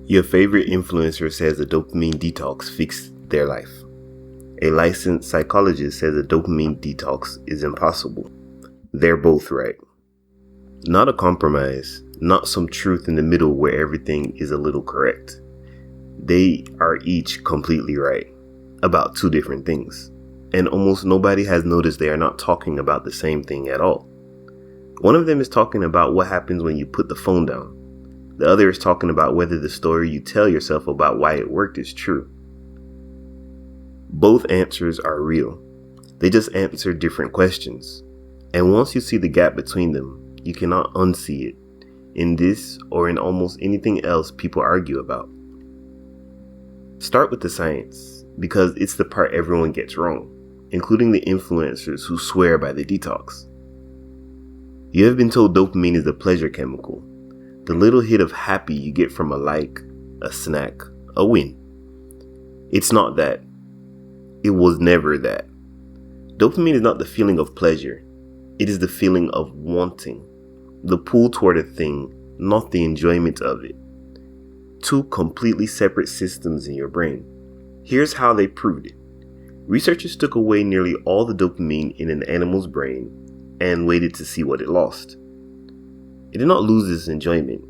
Your favorite influencer says a dopamine detox fixed their life. A licensed psychologist says a dopamine detox is impossible. They're both right. Not a compromise, not some truth in the middle where everything is a little correct. They are each completely right about two different things, and almost nobody has noticed they are not talking about the same thing at all. One of them is talking about what happens when you put the phone down. The other is talking about whether the story you tell yourself about why it worked is true. Both answers are real. They just answer different questions. And once you see the gap between them, you cannot unsee it in this or in almost anything else people argue about. Start with the science, because it's the part everyone gets wrong, including the influencers who swear by the detox. You have been told dopamine is the pleasure chemical, the little hit of happy you get from a like, a snack, a win. It's not that. It was never that. Dopamine is not the feeling of pleasure. It is the feeling of wanting, the pull toward a thing, not the enjoyment of it. Two completely separate systems in your brain. Here's how they proved it. Researchers took away nearly all the dopamine in an animal's brain and waited to see what it lost. It did not lose its enjoyment.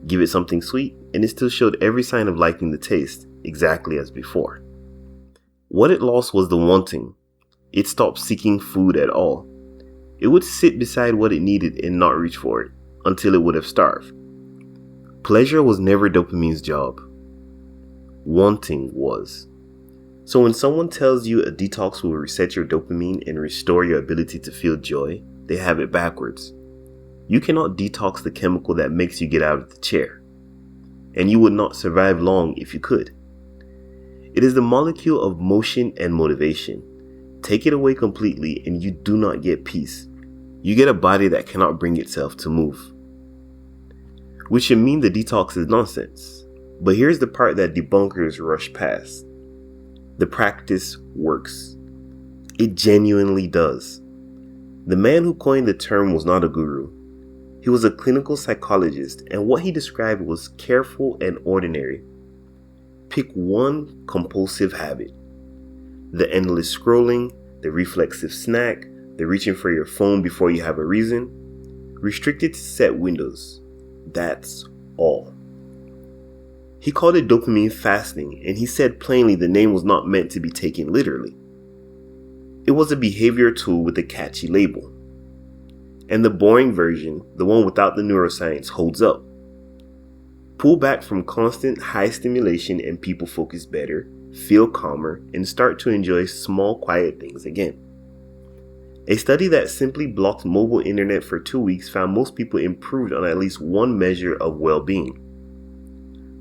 Give it something sweet, and it still showed every sign of liking the taste, exactly as before. What it lost was the wanting. It stopped seeking food at all. It would sit beside what it needed and not reach for it, until it would have starved. Pleasure was never dopamine's job. Wanting was. So when someone tells you a detox will reset your dopamine and restore your ability to feel joy, they have it backwards. You cannot detox the chemical that makes you get out of the chair. And you would not survive long if you could. It is the molecule of motion and motivation. Take it away completely and you do not get peace. You get a body that cannot bring itself to move. Which should mean the detox is nonsense. But here's the part that debunkers rush past. The practice works. It genuinely does. The man who coined the term was not a guru. He was a clinical psychologist, and what he described was careful and ordinary. Pick one compulsive habit. The endless scrolling, the reflexive snack, the reaching for your phone before you have a reason. Restrict it to set windows. That's all. He called it dopamine fasting, and he said plainly the name was not meant to be taken literally. It was a behavior tool with a catchy label. And the boring version, the one without the neuroscience, holds up. Pull back from constant high stimulation and people focus better, feel calmer, and start to enjoy small quiet things again. A study that simply blocked mobile internet for 2 weeks found most people improved on at least one measure of well-being.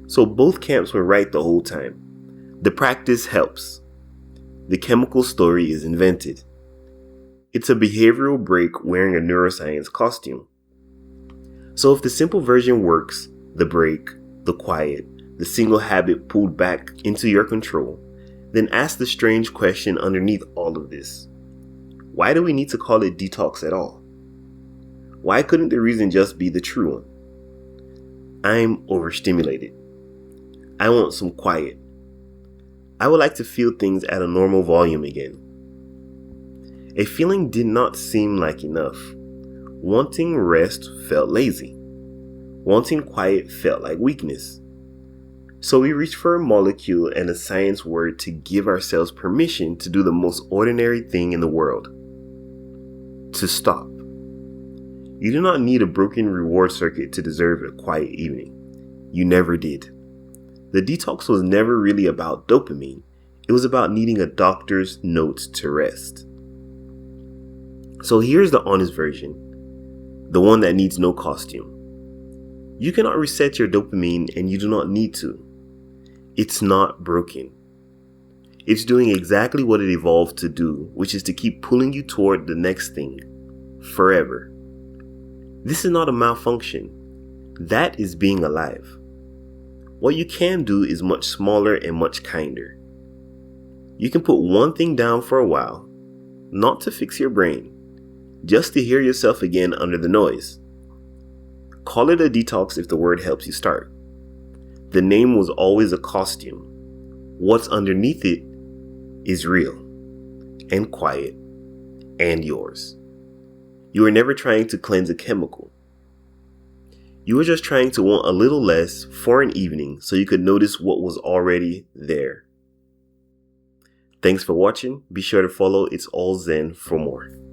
So both camps were right the whole time. The practice helps. The chemical story is invented. It's a behavioral break wearing a neuroscience costume. So if the simple version works, the break, the quiet, the single habit pulled back into your control, then ask the strange question underneath all of this. Why do we need to call it detox at all? Why couldn't the reason just be the true one? I'm overstimulated. I want some quiet. I would like to feel things at a normal volume again. A feeling did not seem like enough. Wanting rest felt lazy. Wanting quiet felt like weakness. So we reached for a molecule and a science word to give ourselves permission to do the most ordinary thing in the world. To stop. You do not need a broken reward circuit to deserve a quiet evening. You never did. The detox was never really about dopamine. It was about needing a doctor's notes to rest. So here's the honest version. The one that needs no costume. You cannot reset your dopamine and you do not need to. It's not broken. It's doing exactly what it evolved to do, which is to keep pulling you toward the next thing. Forever. This is not a malfunction. That is being alive. What you can do is much smaller and much kinder. You can put one thing down for a while, not to fix your brain, just to hear yourself again under the noise. Call it a detox if the word helps you start. The name was always a costume. What's underneath it is real and quiet and yours. You were never trying to cleanse a chemical. You were just trying to want a little less for an evening so you could notice what was already there. Thanks for watching. Be sure to follow It's All Zen for more.